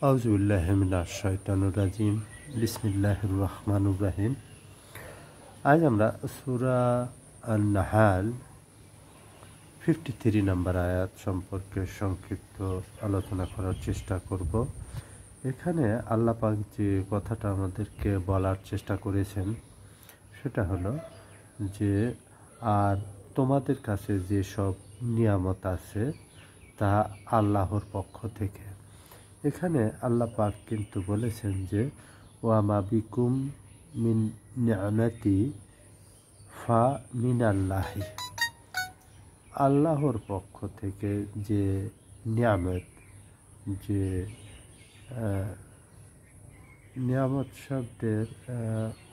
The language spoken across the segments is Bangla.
আউযুবিল্লাহি মিনাশ শাইতানির রাজিম। বিসমিল্লাহির রহমানির রহিম। আজ আমরা সূরা আন-নাহাল 53 নম্বর আয়াত সম্পর্কে সংক্ষিপ্ত আলোচনা করার চেষ্টা করব। এখানে আল্লাহ পাক যে কথাটা আমাদেরকে বলার চেষ্টা করেছেন সেটা হলো যে, আর তোমাদের কাছে যে সব নিয়ামত আছে তা আল্লাহর পক্ষ থেকে। এখানে আল্লাহ পাক কিন্তু বলেছেন যে ওয়ামা বিকুম মিন নিয়ামতি ফা মিনাল্লাহি, আল্লাহর পক্ষ থেকে যে নিয়ামত, যে নিয়ামত শব্দের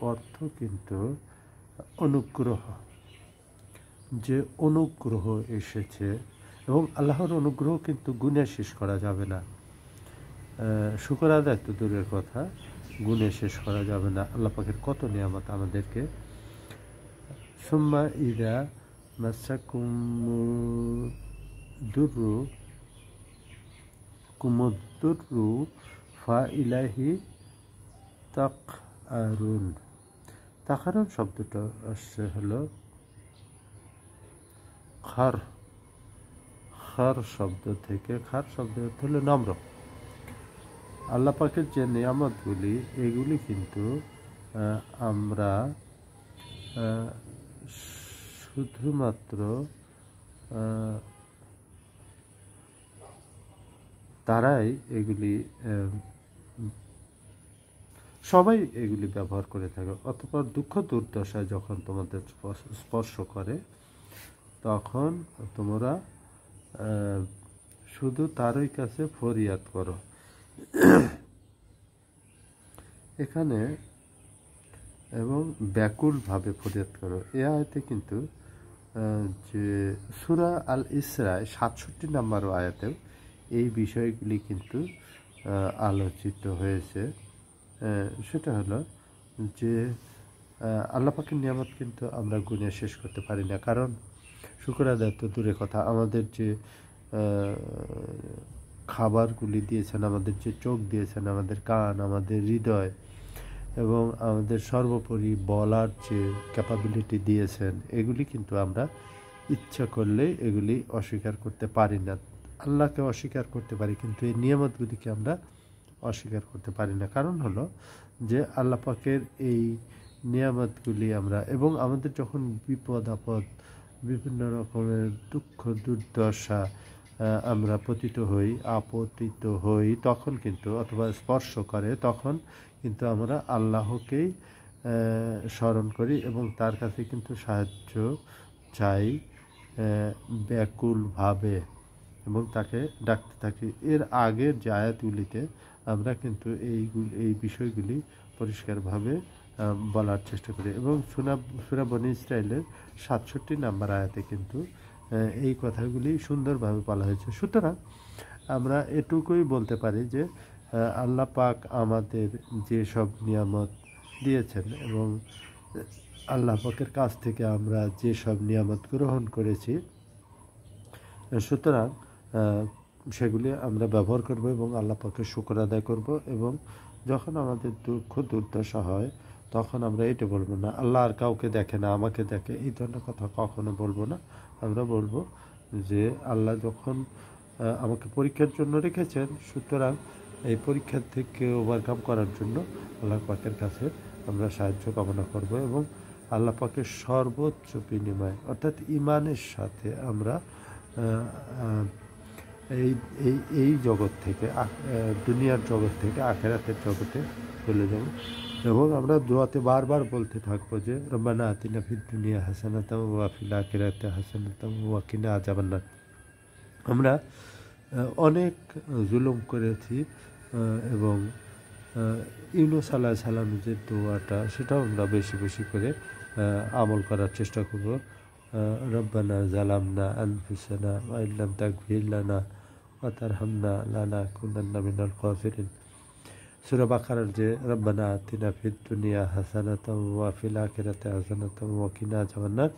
অর্থ কিন্তু অনুগ্রহ, যে অনুগ্রহ এসেছে, এবং আল্লাহর অনুগ্রহ কিন্তু গুণে শেষ করা যাবে না। শুকর আদায় তো দূরের কথা, গুণে শেষ করা যাবে না আল্লাহ পাকের কত নিয়ামত আমাদেরকে। সুম্মা ইদা কুমুদ্দুরু ফা ইলাহি তাকআরুন। তাকআরুন শব্দটা আসছে হলো খার শব্দ থেকে। খার শব্দের অর্থ হলো নম্র। আল্লাহ পাকের যে নিয়ামতগুলি, এগুলি কিন্তু আমরা শুধুমাত্র তারাই এগুলি, সবাই এগুলি ব্যবহার করে থাকে। অতঃপর দুঃখ দুর্দশায় যখন তোমাদের স্পর্শ করে তখন তোমরা শুধু তারই কাছে ফরিয়াদ করো। এখানে এবং ব্যাকুলভাবে ফরিয়াদ করো, এ আয়াতে কিন্তু যে সূরা আল ইসরায় 67 নম্বর আয়াতেও এই বিষয়গুলি কিন্তু আলোচিত হয়েছে। সেটা হলো যে আল্লাহ পাকের নিয়ামত কিন্তু আমরা গুণে শেষ করতে পারি না। কারণ শুকর আদায় তো দূরের কথা, আমাদের যে খাবারগুলি দিয়েছেন, আমাদের যে চোখ দিয়েছেন, আমাদের কান, আমাদের হৃদয়, এবং আমাদের সর্বোপরি বলার যে ক্যাপাবিলিটি দিয়েছেন, এগুলি কিন্তু আমরা ইচ্ছা করলে এগুলি অস্বীকার করতে পারি না। আল্লাহকে অস্বীকার করতে পারি, কিন্তু এই নিয়ামতগুলিকে আমরা অস্বীকার করতে পারি না। কারণ হলো যে আল্লাহ পাকের এই নিয়ামতগুলি আমরা, এবং আমাদের যখন বিপদ আপদ, বিভিন্ন রকমের দুঃখ দুর্দশা আমরা পতিত হই, আপতিত হই, তখন কিন্তু, অথবা স্পর্শ করে, তখন কিন্তু আমরা আল্লাহকেই স্মরণ করি এবং তার কাছে কিন্তু সাহায্য চাই ব্যাকুলভাবে, এবং তাকে ডাকতে থাকি। এর আগের যে আয়াতগুলিতে আমরা কিন্তু এই বিষয়গুলি পরিষ্কারভাবে বলার চেষ্টা করি, এবং সূরা বনী ইসরাইলের 67 নম্বর আয়াতে কিন্তু এই কথাগুলি সুন্দরভাবে বলা হয়েছে। সুতরাং আমরা এটুকুই বলতে পারি যে আল্লাহ পাক আমাদের যে সব নিয়ামত দিয়েছেন, এবং আল্লাহ পাকের কাছ থেকে আমরা যে সব নিয়ামত গ্রহণ করেছি, সুতরাং সেগুলি আমরা ব্যবহার করব এবং আল্লাহ পাকের শুকর আদায় করব। এবং যখন আমাদের দুঃখ দুর্দশা হয় তখন আমরা এটা বলবো না আল্লাহ আর কাউকে দেখে না, আমাকে দেখে, এই ধরনের কথা কখনো বলবো না। আমরা বলবো যে আল্লাহ যখন আমাকে পরীক্ষার জন্য রেখেছেন, সুতরাং এই পরীক্ষা থেকে ওভারকাম করার জন্য আল্লাহ পাকের কাছে আমরা সাহায্য কামনা করব, এবং আল্লাহ পাকের সর্বোচ্চ বিনিময় অর্থাৎ ইমানের সাথে আমরা এই জগৎ থেকে, দুনিয়ার জগৎ থেকে আখিরাতের জগতে চলে যাব। এবং আমরা দোয়াতে বারবার বলতে থাকবো যে রব্বানা আতিনা ফিদ দুনিয়া হাসানাতাম ওয়া ফিল আখিরাতি হাসানাতাম ওয়া কিনা আযাবান্নার। আমরা অনেক জুলুম করেছি, এবং ইউনূস আলাইহিস সালামের যে দোয়াটা, সেটাও আমরা বেশি বেশি করে আমল করার চেষ্টা করব। রব্বানা জালামনা আনফুসানা ওয়া ইল্লাম তাগফির লানা ওয়া তারহামনা লানাকুনান্না মিনাল খাসিরিন। সূরা বাকারার যে রব্বানা আতিনা ফিদ দুনিয়া হাসানাতাম ওয়া ফিল আখিরাতি হাসানাতাম ওয়া কিনা আযাবান্নার,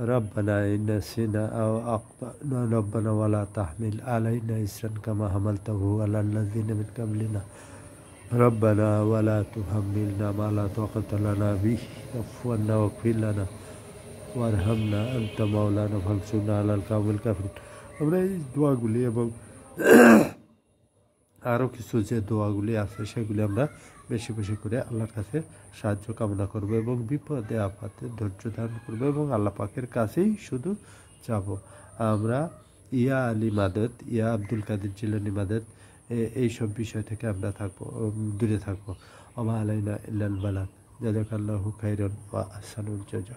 ربنا إن نسينا أو أخطأنا ربنا ولا تحمل علينا إصرا كما حملته على الذين من قبلنا ربنا ولا تحملنا ما لا طاقة لنا به واعف عنا واغفر لنا وارحمنا أنت مولانا فانصرنا على القوم الكافرين। আমরা এই দোয়াগুলি এবং আরও কিছু যে দোয়াগুলি আছে সেগুলি আমরা বেশি বেশি করে আল্লাহর কাছে সাহায্য কামনা করব এবং বিপদে আপদে ধৈর্য ধারণ করব এবং আল্লাহ পাকের কাছেই শুধু যাব। আমরা ইয়া আলী মাদত, ইয়া আব্দুল কাদের জিলানী মাদত, এইসব বিষয় থেকে আমরা দূরে থাকবো। ওমা আলাইনা ইল্লাল বালাগ। জাযাকাল্লাহু খাইরান ওয়া আহসানুল জাযা।